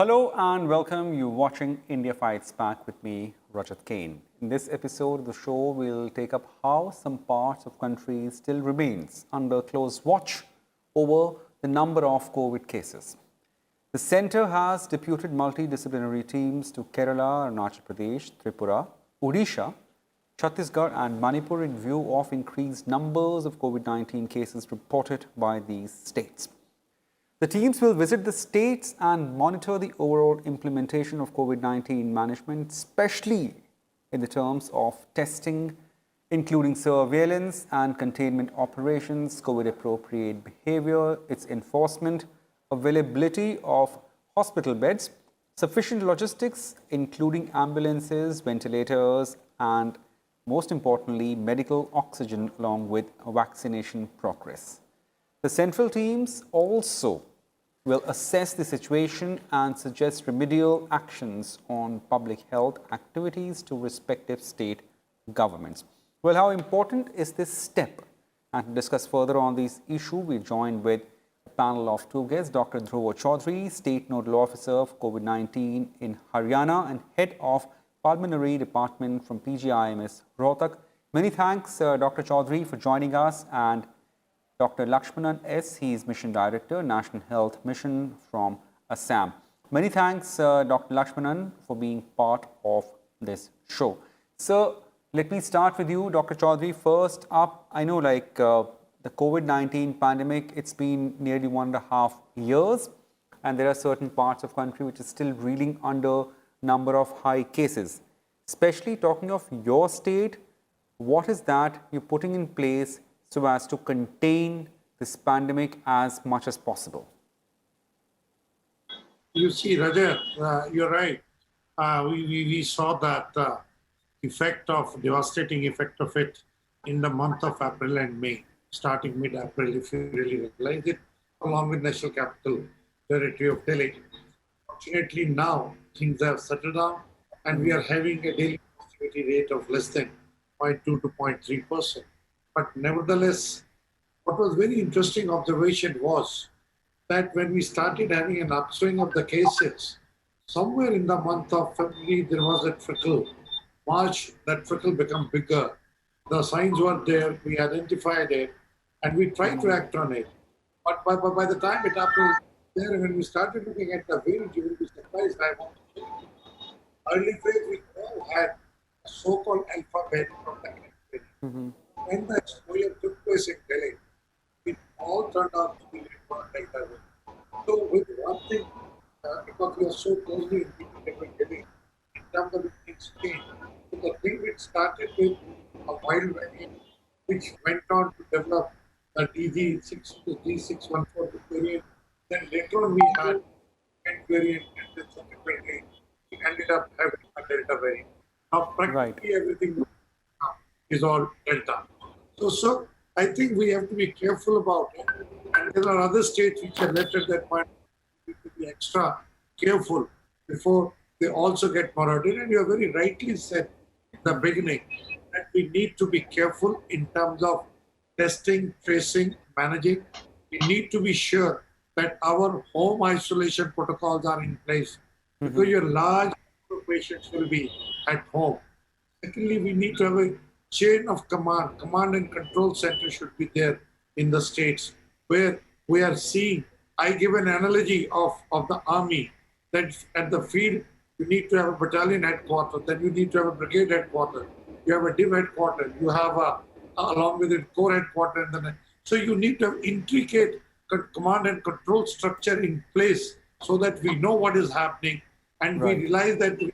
Hello and welcome. You're watching India Fights Back with me, Rajat Kane. In this episode of the show, we'll take up how some parts of country still remains under close watch over the number of COVID cases. The centre has deputed multidisciplinary teams to Kerala, Arunachal Pradesh, Tripura, Odisha, Chhattisgarh and Manipur in view of increased numbers of COVID-19 cases reported by these states. The teams will visit the states and monitor the overall implementation of COVID-19 management, especially in the terms of testing, including surveillance and containment operations, COVID-appropriate behaviour, its enforcement, availability of hospital beds, sufficient logistics, including ambulances, ventilators, and most importantly, medical oxygen along with vaccination progress. The central teams also will assess the situation and suggest remedial actions on public health activities to respective state governments. Well, how important is this step? And to discuss further on this issue, we joined with a panel of two guests, Dr. Dhruv Chaudhary, State Nodal Officer for COVID-19 in Haryana and Head of Pulmonary Department from PGIMS Rohtak. Many thanks, Dr. Chaudhary, for joining us, and Dr. Lakshmanan S. He is Mission Director, National Health Mission from Assam. Many thanks, Dr. Lakshmanan, for being part of this show. Sir, let me start with you, Dr. Chaudhary. First up, I know the COVID-19 pandemic, it's been nearly 1.5 years, and there are certain parts of country which is still reeling under number of high cases. Especially talking of your state, what is that you're putting in place so as to contain this pandemic as much as possible? You see, Rajat, you're right. We saw that devastating effect of it in the month of April and May, starting mid-April, if you really realize it, along with National Capital Territory of Delhi. Fortunately, now things have settled down and we are having a daily positivity rate of less than 0.2 to 0.3%. But nevertheless, what was very interesting observation was that when we started having an upswing of the cases, somewhere in the month of February, there was a trickle. March, that trickle became bigger. The signs were there, we identified it, and we tried to act on it. But by the time it happened there, when we started looking at the variant, you will be surprised. Early phase, we all had a so-called alphabet from the variant. When the exposure took place in Delhi, it all turned out to be Delta variant. So with one thing, because we are so closely integrated with Delhi, in terms of things change, so the thing which started with a wild variant, which went on to develop the D614 variant, then later on we had Kent variant, and then subsequently we ended up having a Delta variant. Now practically everything is all Delta. So I think we have to be careful about it. And there are other states which are left at that point. We need to be extra careful before they also get moratored. And you have very rightly said in the beginning that we need to be careful in terms of testing, tracing, managing. We need to be sure that our home isolation protocols are in place because your large number of patients will be at home. Secondly, we need to have a chain of command and control center should be there in the states where we are seeing. I give an analogy of the army that at the field you need to have a battalion headquarters, then you need to have a brigade headquarters, you have a div headquarters, you have along with it corps headquarters, and then so you need to have intricate command and control structure in place so that we know what is happening and we realize that the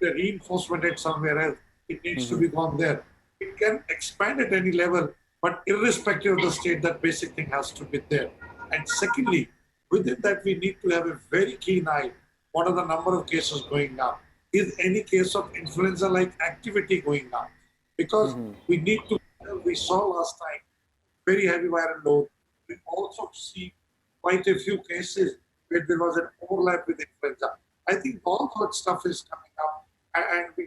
reinforcement at somewhere else, it needs to be gone there. It can expand at any level, but irrespective of the state, that basic thing has to be there. And secondly, within that, we need to have a very keen eye. What are the number of cases going up? Is any case of influenza-like activity going up? Because we need to, we saw last time, very heavy viral load. We also see quite a few cases where there was an overlap with influenza. I think all that stuff is coming up, and we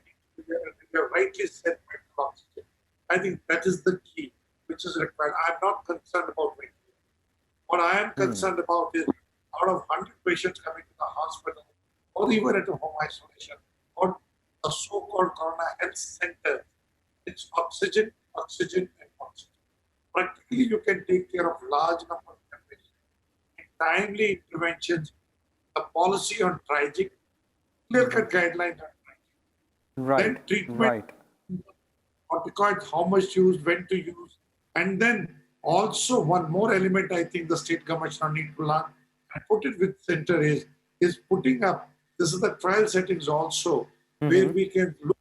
have rightly said medical oxygen. I think that is the key, which is required. I'm not concerned about ventilation. What I am concerned about is out of 100 patients coming to the hospital, or even at a home isolation, or a so-called corona health center. It's oxygen, oxygen, and oxygen. Practically, you can take care of large number of families. Timely interventions, a policy on triaging, clear-cut guidelines on triaging, then Right, treatment, right, corticoids, how much use, when to use, and then also one more element I think the state government should need to learn and put it with center is putting up. This is the trial settings also where we can look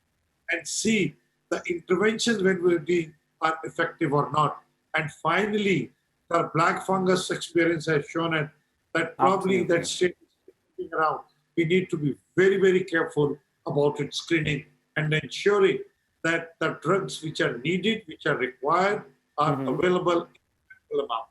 and see the interventions when we do are effective or not. And finally, the black fungus experience has shown it that probably that absolutely. state is around. We need to be very, very careful about its screening and ensuring that the drugs which are needed, which are required, are available in full amount.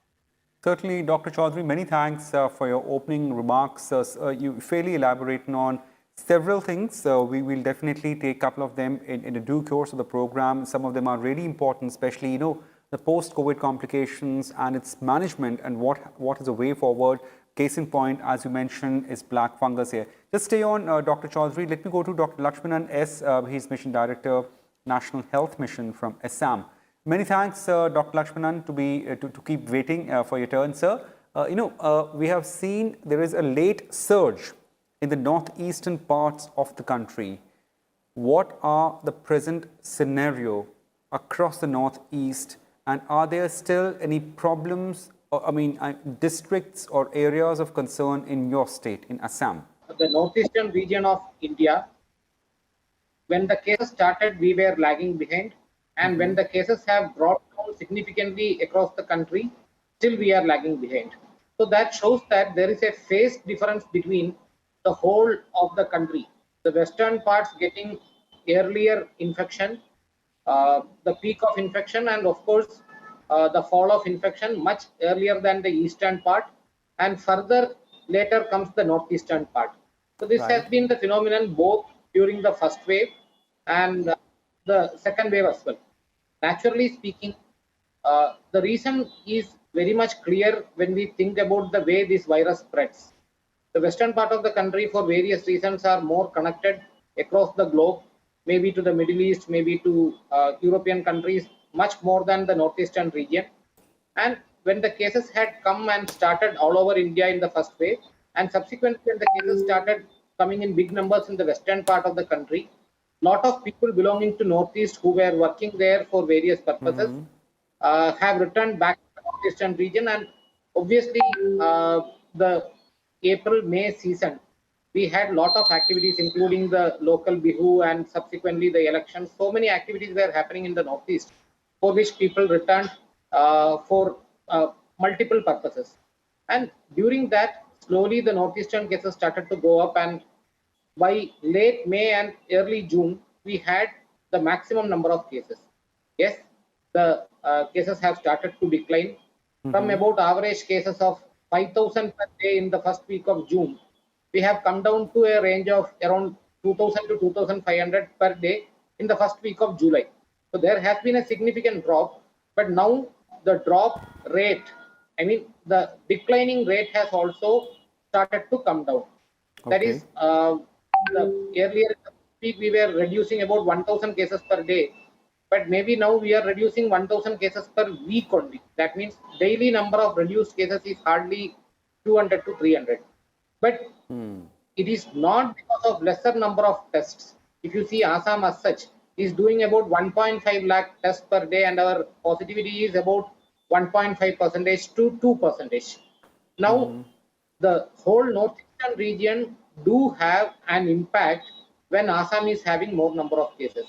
Certainly, Dr. Chaudhary, many thanks for your opening remarks. You fairly elaborating on several things. We will definitely take a couple of them in the due course of the program. Some of them are really important, especially, the post-COVID complications and its management and what is the way forward. Case in point, as you mentioned, is black fungus here. Just stay on, Dr. Chaudhary. Let me go to Dr. Lakshmanan S. He's Mission Director, National Health Mission from Assam. Many thanks, Dr. Lakshmanan, to keep waiting for your turn, sir. We have seen there is a late surge in the northeastern parts of the country. What are the present scenario across the northeast, and are there still any problems, districts or areas of concern in your state, in Assam? The northeastern region of India, when the cases started, we were lagging behind. And when the cases have brought down significantly across the country, still we are lagging behind. So that shows that there is a phase difference between the whole of the country. The western parts getting earlier infection, the peak of infection, and of course, the fall of infection much earlier than the eastern part, and further later comes the northeastern part. So this has Right. been the phenomenon both during the first wave and the second wave as well. Naturally speaking, the reason is very much clear when we think about the way this virus spreads. The western part of the country, for various reasons, are more connected across the globe, maybe to the Middle East, maybe to European countries, much more than the northeastern region. And when the cases had come and started all over India in the first wave, and subsequently when the cases started coming in big numbers in the western part of the country, lot of people belonging to northeast who were working there for various purposes have returned back to the northeastern region. And obviously the April May season, we had lot of activities including the local bihu and subsequently the elections. So many activities were happening in the northeast for which people returned for multiple purposes. And during that, slowly the northeastern cases started to go up, and by late May and early June, we had the maximum number of cases. Yes, the cases have started to decline from about average cases of 5,000 per day in the first week of June. We have come down to a range of around 2,000 to 2,500 per day in the first week of July. So there has been a significant drop, but now the drop rate, the declining rate has also started to come down. That Okay. is, the earlier week we were reducing about 1,000 cases per day, but maybe now we are reducing 1,000 cases per week only. That means daily number of reduced cases is hardly 200 to 300. But it is not because of lesser number of tests. If you see Assam as such, is doing about 1.5 lakh tests per day, and our positivity is about 1.5 percentage to 2 percentage. Now, the whole northeastern region do have an impact when Assam is having more number of cases.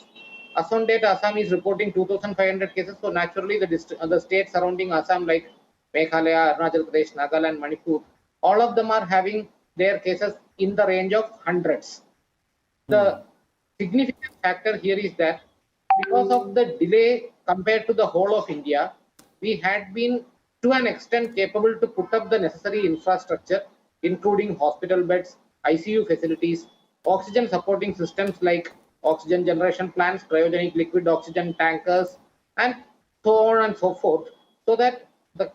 As on date, Assam is reporting 2,500 cases. So naturally, the states surrounding Assam like Meghalaya, Arunachal Pradesh, Nagaland, Manipur, all of them are having their cases in the range of hundreds. The significant factor here is that because of the delay compared to the whole of India, we had been to an extent capable to put up the necessary infrastructure, including hospital beds, ICU facilities, oxygen supporting systems like oxygen generation plants, cryogenic liquid oxygen tankers, and so on and so forth, so that the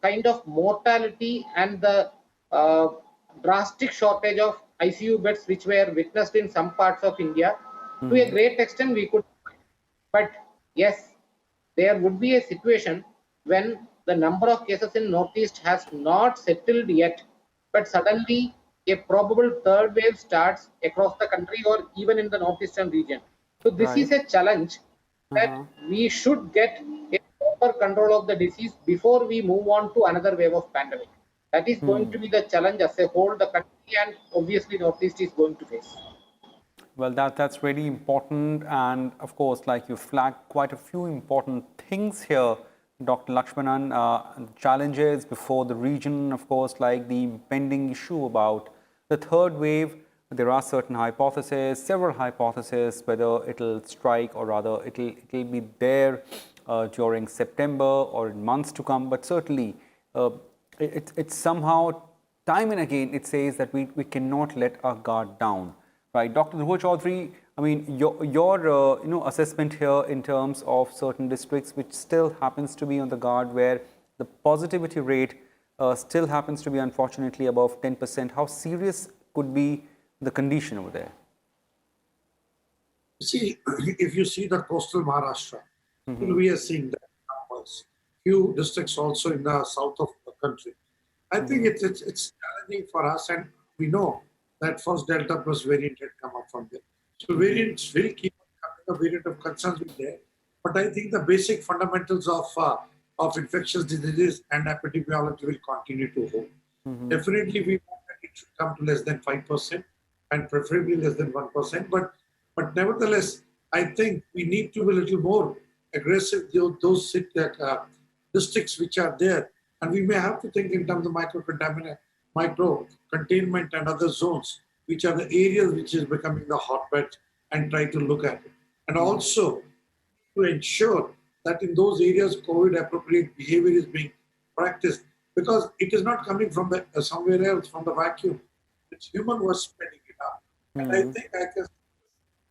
kind of mortality and the drastic shortage of ICU beds which were witnessed in some parts of India, to a great extent we could. But yes, there would be a situation when the number of cases in Northeast has not settled yet, but suddenly a probable third wave starts across the country or even in the northeastern region. So this is Right. a challenge that we should get a proper control of the disease before we move on to another wave of pandemic. That is going to be the challenge as a whole the country and obviously Northeast is going to face. Well, that's really important. And of course, like you flagged quite a few important things here, Dr. Lakshmanan, challenges before the region, of course, like the pending issue about the third wave. There are certain hypotheses, several hypotheses, whether it'll strike or rather it'll be there during September or in months to come. But certainly, it's somehow time and again it says that we cannot let our guard down. Right, Dr. Dhruva Chaudhary, I mean, your assessment here in terms of certain districts which still happens to be on the guard where the positivity rate still happens to be unfortunately above 10%. How serious could be the condition over there? See, if you see the coastal Maharashtra, we are seeing that numbers. Few districts also in the south of the country. I think it's challenging for us, and we know that first Delta plus variant had come up from there. So variants will keep coming, a variant of concerns will there. But I think the basic fundamentals of infectious diseases and epidemiology will continue to hold. Definitely, we want that it should come to less than 5% and preferably less than 1%. But nevertheless, I think we need to be a little more aggressive those districts which are there. And we may have to think in terms of micro containment and other zones, which are the areas which is becoming the hotbed, and try to look at it. And also to ensure that in those areas, COVID appropriate behavior is being practiced, because it is not coming from the somewhere else from the vacuum. It's human who are spreading it out. And I think I can,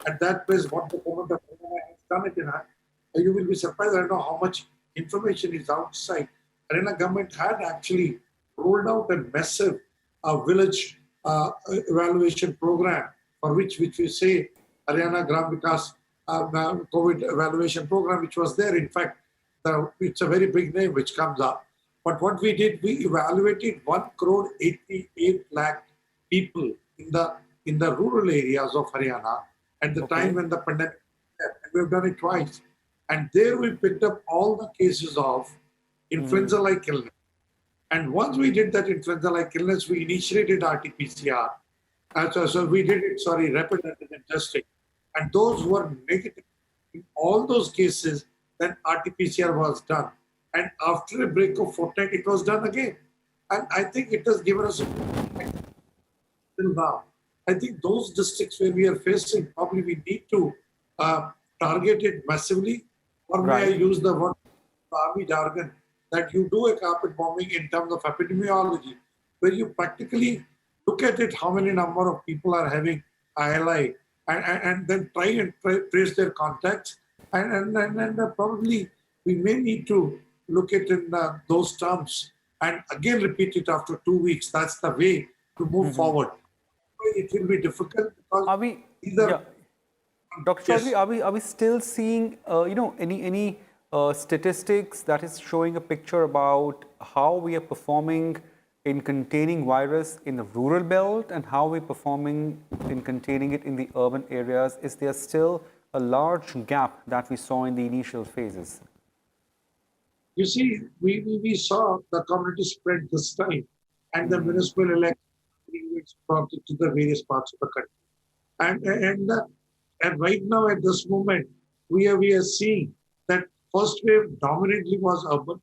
at that place, what the government of Haryana has done it in, you will be surprised. I don't know how much information is outside. Haryana government had actually rolled out a massive village evaluation program, for which we say Haryana Gram Vikas COVID evaluation program, which was there. In fact, it's a very big name which comes up. But what we did, we evaluated 1,88 lakh people in the rural areas of Haryana at the time when the pandemic happened. And we've done it twice. And there we picked up all the cases of influenza-like illness. And once we did that influenza-like illness, we initiated RT-PCR. So we did it, rapid antigen testing. And those who were negative in all those cases, then RT-PCR was done. And after a break of fortnight, it was done again. And I think it has given us a till now. I think those districts where we are facing, probably we need to target it massively, or may I use the word army jargon, that you do a carpet bombing in terms of epidemiology, where you practically look at it, how many number of people are having ILI, and then try and trace their contacts. And probably we may need to look at in those terms and again repeat it after 2 weeks. That's the way to move forward. It will be difficult because Are we, Dr. Chaudhary, are we still seeing any statistics that is showing a picture about how we are performing in containing virus in the rural belt and how we're performing in containing it in the urban areas? Is there still a large gap that we saw in the initial phases? You see, we saw the community spread this time, and the municipal election brought it to the various parts of the country. And right now at this moment, we are seeing that first wave dominantly was urban.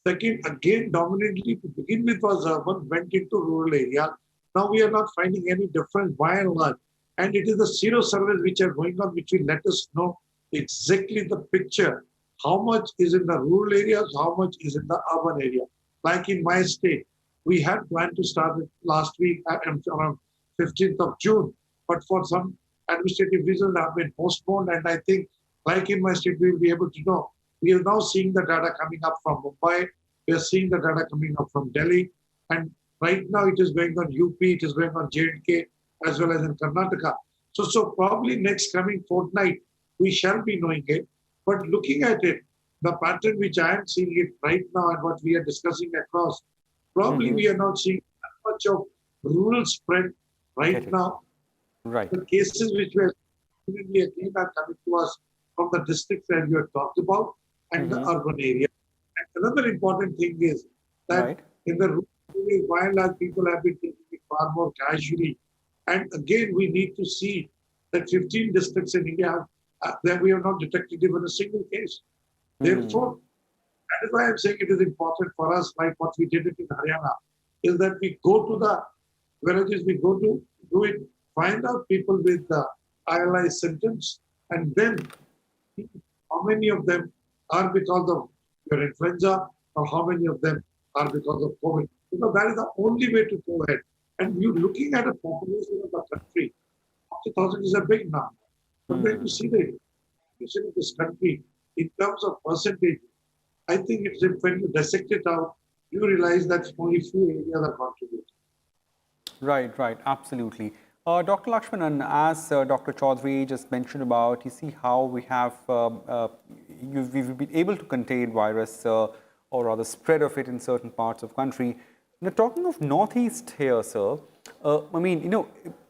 Second, again, dominantly to begin with was urban, went into rural area. Now we are not finding any difference by and large. And it is the zero surveys which are going on, which will let us know exactly the picture. How much is in the rural areas, how much is in the urban area. Like in my state, we had planned to start it last week around 15th of June, but for some administrative reasons have been postponed. And I think, like in my state, we will be able to know. We are now seeing the data coming up from Mumbai. We are seeing the data coming up from Delhi. And right now it is going on UP, it is going on J&K, as well as in Karnataka. So probably next coming fortnight, we shall be knowing it. But looking at it, the pattern which I am seeing it right now and what we are discussing across, probably we are not seeing that much of rural spread right now. Right. The cases which were again are coming to us from the districts that you have talked about and the urban area. And another important thing is that in the rural areas, by and large, people have been taking it far more casually. And again, we need to see that 15 districts in India that we have not detected even a single case. Therefore, that is why I'm saying it is important for us, like what we did it in Haryana, is that we go to the villages, we go to do it, find out people with ILI symptoms, and then see how many of them are because of your influenza or how many of them are because of COVID. Because that is the only way to go ahead. And you looking at a population of the country, 40,000 is a big number. But when you see the population of this country in terms of percentage, I think it's when you dissect it out, you realize that only few areas are contributing. Right, absolutely. Dr. Lakshmanan, as Dr. Chaudhary just mentioned about, you see how we have, we've been able to contain virus or rather spread of it in certain parts of country. Now, talking of Northeast here, sir, I mean,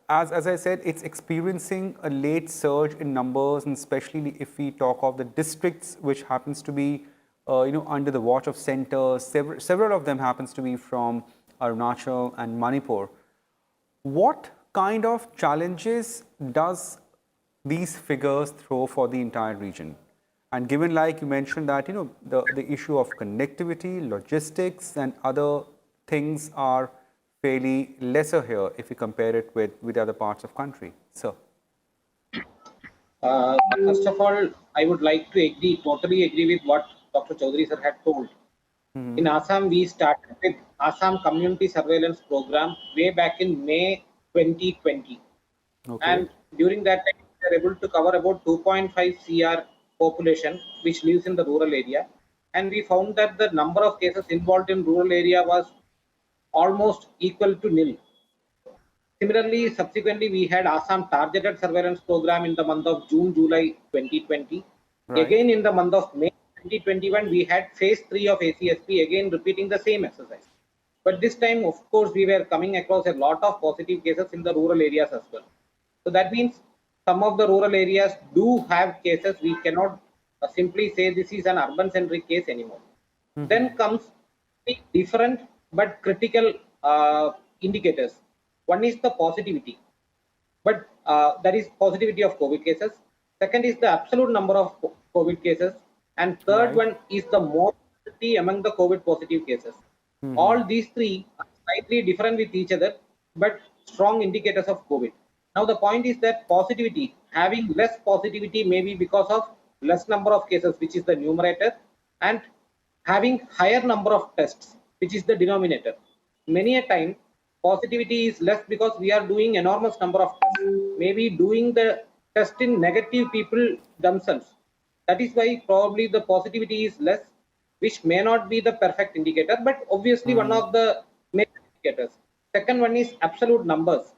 as I said, it's experiencing a late surge in numbers, and especially if we talk of the districts which happens to be, under the watch of centers. Several of them happens to be from Arunachal and Manipur. What kind of challenges does these figures throw for the entire region? And given, like you mentioned, that the issue of connectivity, logistics, and other things are fairly lesser here if we compare it with other parts of country. So, first of all, I would like to totally agree with what Dr. Chaudhary sir had told. In Assam, we started with Assam Community Surveillance Program way back in May 2020. And during that time, we were able to cover about 2.5 CR population, which lives in the rural area. And we found that the number of cases involved in rural area was almost equal to nil. Similarly, subsequently, we had Assam Targeted Surveillance Program in the month of June, July 2020. Again, in the month of May 2021, we had phase 3 of ACSP, again repeating the same exercise. But this time, of course, we were coming across a lot of positive cases in the rural areas as well. So that means some of the rural areas do have cases. We cannot simply say this is an urban-centric case anymore. Then comes the different but critical indicators. One is the positivity, but that is positivity of COVID cases. Second is the absolute number of COVID cases. And third one is the mortality among the COVID positive cases. All these three are slightly different with each other, but strong indicators of COVID. Now, the point is that positivity, having less positivity may be because of less number of cases, which is the numerator, and having higher number of tests, which is the denominator. Many a time, positivity is less because we are doing enormous number of tests, maybe doing the test in negative people themselves. That is why probably the positivity is less, which may not be the perfect indicator, but obviously one of the major indicators. Second one is absolute numbers.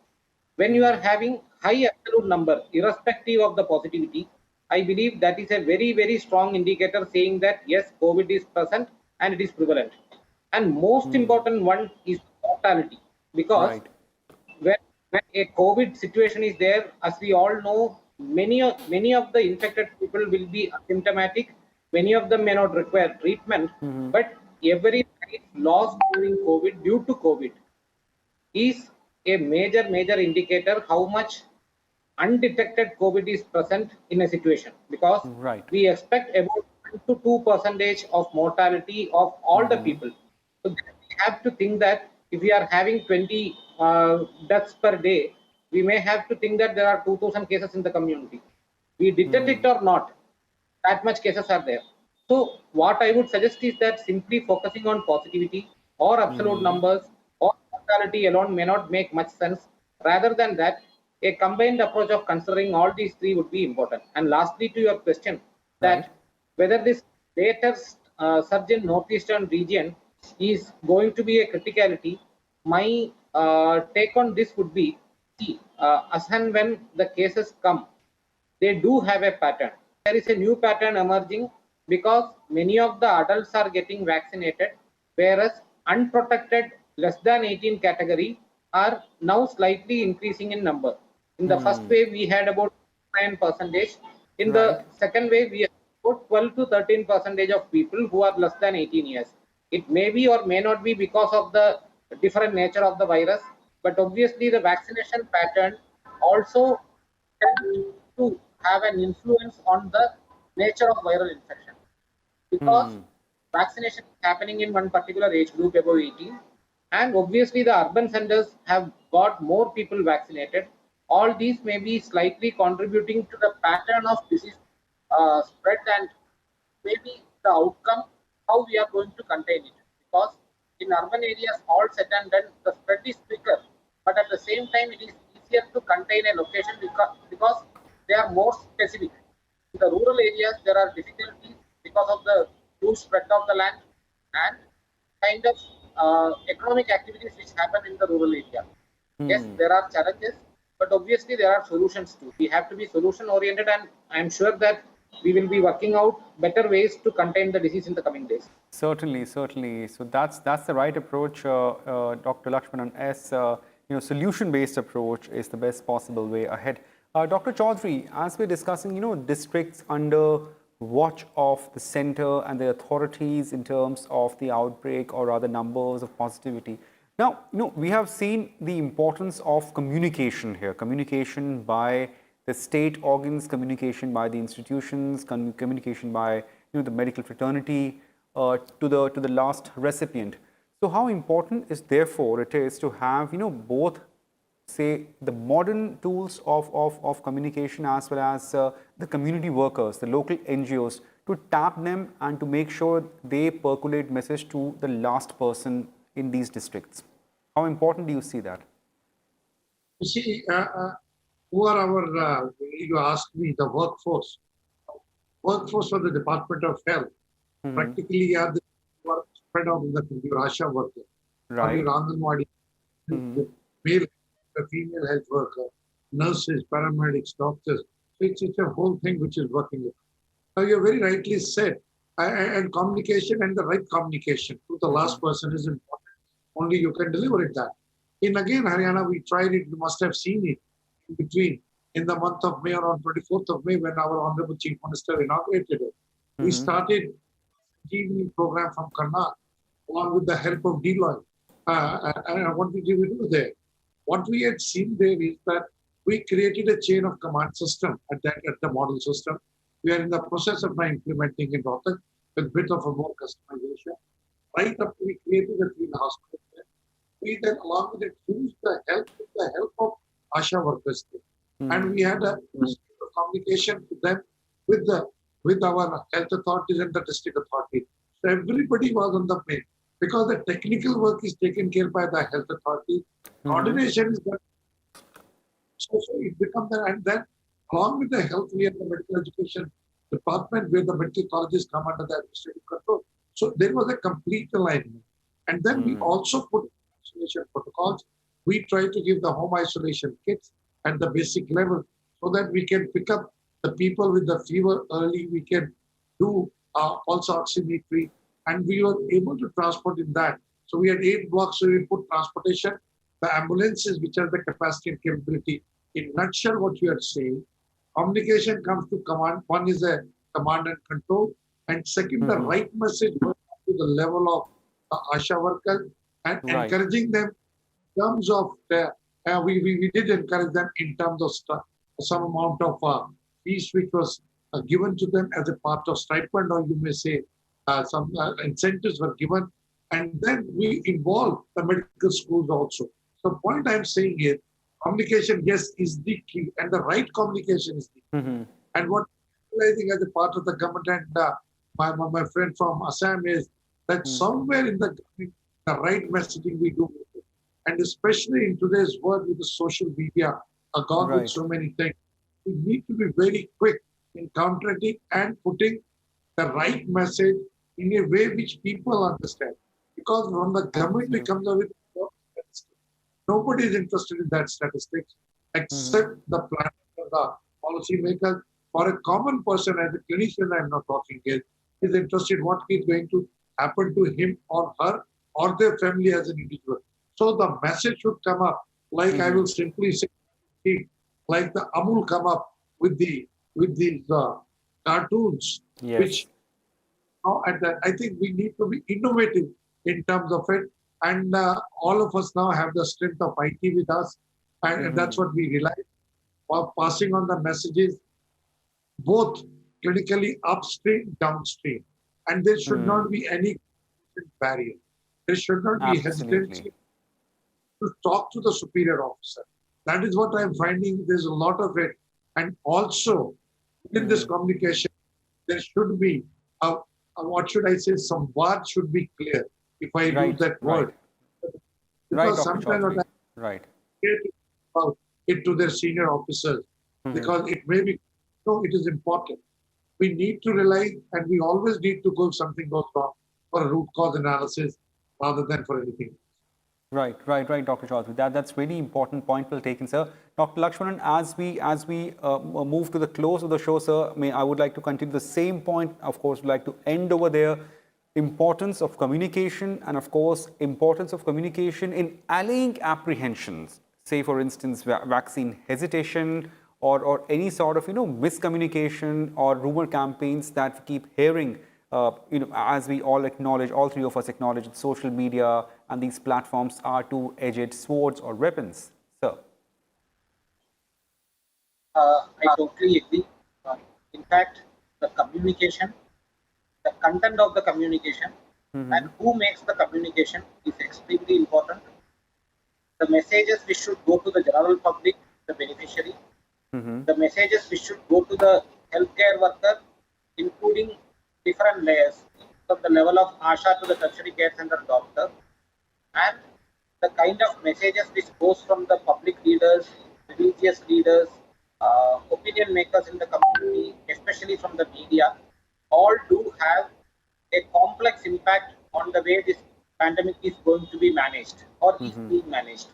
When you are having high absolute number, irrespective of the positivity, I believe that is a very, very strong indicator saying that yes, COVID is present and it is prevalent. And most important one is mortality, because when a COVID situation is there, as we all know, many of the infected people will be asymptomatic. Many of them may not require treatment, but every life lost during COVID due to COVID is a major indicator how much undetected COVID is present in a situation, because we expect about 1 to 2% of mortality of all the people. So we have to think that if we are having 20 deaths per day, we may have to think that there are 2,000 cases in the community. We detect it or not, that much cases are there. So what I would suggest is that simply focusing on positivity or absolute numbers or mortality alone may not make much sense. Rather than that, a combined approach of considering all these three would be important. And lastly, to your question, that whether this latest surge in northeastern region is going to be a criticality, my take on this would be see, as and when the cases come, they do have a pattern. There is a new pattern emerging because many of the adults are getting vaccinated, whereas unprotected less than 18 category are now slightly increasing in number. In the first wave, we had about 9%. In Right. the second wave, we have about 12 to 13% of people who are less than 18 years. It may be or may not be because of the different nature of the virus, but obviously the vaccination pattern also tend to have an influence on the nature of viral infection because vaccination is happening in one particular age group above 18, and obviously the urban centers have got more people vaccinated. All these may be slightly contributing to the pattern of disease spread and maybe the outcome how we are going to contain it, because in urban areas all said and done the spread is quicker, but at the same time it is easier to contain a location because they are more specific. In the rural areas there are difficulties because of the huge spread of the land and kind of economic activities which happen in the rural area. Yes, there are challenges, but obviously there are solutions too. We have to be solution oriented, and I'm sure that we will be working out better ways to contain the disease in the coming days. Certainly, certainly. So that's the right approach, Dr. Lakshmanan. Solution-based approach is the best possible way ahead. Dr. Chaudhary, as we're discussing, districts under watch of the center and the authorities in terms of the outbreak or other numbers of positivity. Now, we have seen the importance of communication here, communication by the state organs, communication by the institutions, communication by the medical fraternity to the last recipient. So how important is therefore it is to have both, say, the modern tools of communication as well as the community workers, the local NGOs, to tap them and to make sure they percolate message to the last person in these districts. How important do you see that? You see, who are our, you asked me, the workforce. Workforce for the Department of Health practically are the work spread out in the country, Asha worker, Right. Anganwadi, the male, the female health worker, nurses, paramedics, doctors. So it's a whole thing which is working. Now you very rightly said, and communication and the right communication to the last person is important. Only you can deliver it that. In again Haryana, we tried it. You must have seen it in between in the month of May, around 24th of May, when our Honorable Chief Minister inaugurated it. We started TV program from Karnal along with the help of Deloitte. And what did we do there? What we had seen there is that we created a chain of command system at the model system. We are in the process of now implementing in Rohtak with a bit of a more customization. Right up, we created a clean hospital there. We then, along with it, used the help of Asha workers there. And we had a communication to them with our health authorities and the district authority. So everybody was on the plane because the technical work is taken care by the health authority. Coordination is done. So it becomes that, and then along with the health, we have the medical education department where the medical colleges come under the administrative control. So there was a complete alignment. And then we also put isolation protocols. We try to give the home isolation kits at the basic level so that we can pick up the people with the fever early. We can do pulse oximetry, and we were able to transport in that. So we had 8 blocks, so we put transportation, the ambulances, which are the capacity and capability. In nutshell, what you are saying, communication comes to command. One is a command and control, and second, the right message goes to the level of Asha workers and encouraging them in terms of we did encourage them in terms of some amount of fees which was given to them as a part of stipend, or you may say some incentives were given, and then we involve the medical schools also. So point I'm saying is communication, yes, is the key, and the right communication is the key. And what I'm realizing as a part of the government and my friend from Assam is that somewhere in the government, the right messaging we do, and especially in today's world with the social media, gone with so many things, we need to be very quick in countering and putting the right message in a way which people understand. Because when the government comes up with statistics, nobody is interested in that statistics. accept the plan of the policymakers. For a common person, as a clinician, I'm not talking here, is interested what is going to happen to him or her or their family as an individual. So the message should come up, like I will simply say, like the Amul come up with these cartoons, which Yes. I think we need to be innovative in terms of it. And all of us now have the strength of IT with us. And that's what we rely on, passing on the messages, both clinically upstream, downstream. And there should not be any barrier. There should not be Absolutely. hesitancy to talk to the superior officer. That is what I'm finding. There's a lot of it. And also, in this communication, there should be what should I say? Some word should be clear. If I use that word, Right, because Dr. sometimes Chaudhary. what Right. I say about it to their senior officers, because it may be no, it is important. We need to realize, and we always need to go if something goes wrong for a root cause analysis rather than for anything. Right, Dr. Chaudhary. That's really important point well taken, sir. Dr. Lakshmanan, as we move to the close of the show, sir, I would like to continue the same point. Of course, would like to end over there. Importance of communication, and of course, importance of communication in allaying apprehensions. Say, for instance, vaccine hesitation or any sort of miscommunication or rumor campaigns that we keep hearing. As we all acknowledge, all three of us acknowledge that social media and these platforms are two-edged swords or weapons. Sir. I totally agree. In fact, the communication, the content of the communication, and who makes the communication is extremely important. The messages which should go to the general public, the beneficiary, the messages which should go to the healthcare worker, including different layers, from the level of ASHA to the tertiary care center doctor, and the kind of messages which goes from the public leaders, religious leaders, opinion makers in the community, especially from the media, all do have a complex impact on the way this pandemic is going to be managed or is being managed.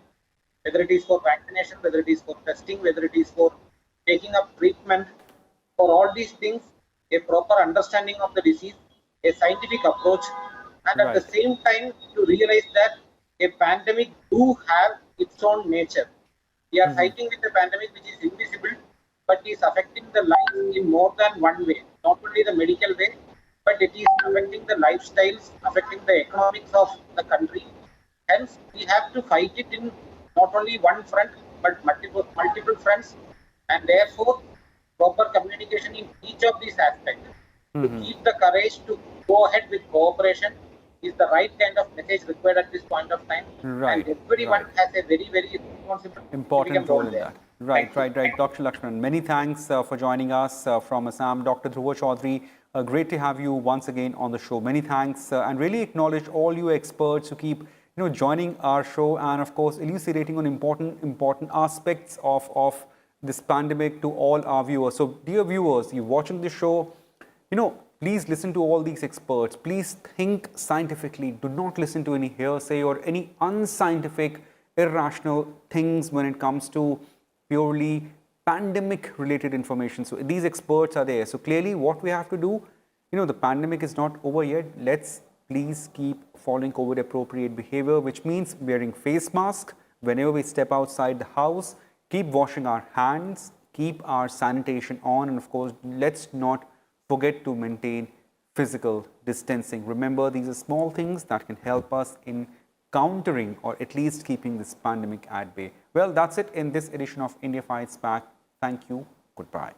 Whether it is for vaccination, whether it is for testing, whether it is for taking up treatment, for all these things, a proper understanding of the disease, a scientific approach, and at the same time to realize that a pandemic do have its own nature. We are fighting with a pandemic which is invisible, but is affecting the life in more than one way. Not only the medical way, but it is affecting the lifestyles, affecting the economics of the country. Hence, we have to fight it in not only one front, but multiple fronts, and therefore proper communication in each of these aspects. To keep the courage to go ahead with cooperation is the right kind of message required at this point of time. Right. And everyone has a very, very responsible Important role in there. that. Right. Dr. Lakshmanan, many thanks for joining us from Assam. Dr. Dhruva Chaudhary, great to have you once again on the show. Many thanks and really acknowledge all you experts who keep joining our show and of course elucidating on important aspects of this pandemic to all our viewers. So dear viewers, you're watching this show, please listen to all these experts. Please think scientifically. Do not listen to any hearsay or any unscientific, irrational things when it comes to purely pandemic-related information. So these experts are there. So clearly what we have to do, the pandemic is not over yet. Let's please keep following COVID-appropriate behavior, which means wearing face mask whenever we step outside the house, keep washing our hands, keep our sanitation on, and of course, let's not forget to maintain physical distancing. Remember, these are small things that can help us in countering or at least keeping this pandemic at bay. Well, that's it in this edition of India Fights Back. Thank you. Goodbye.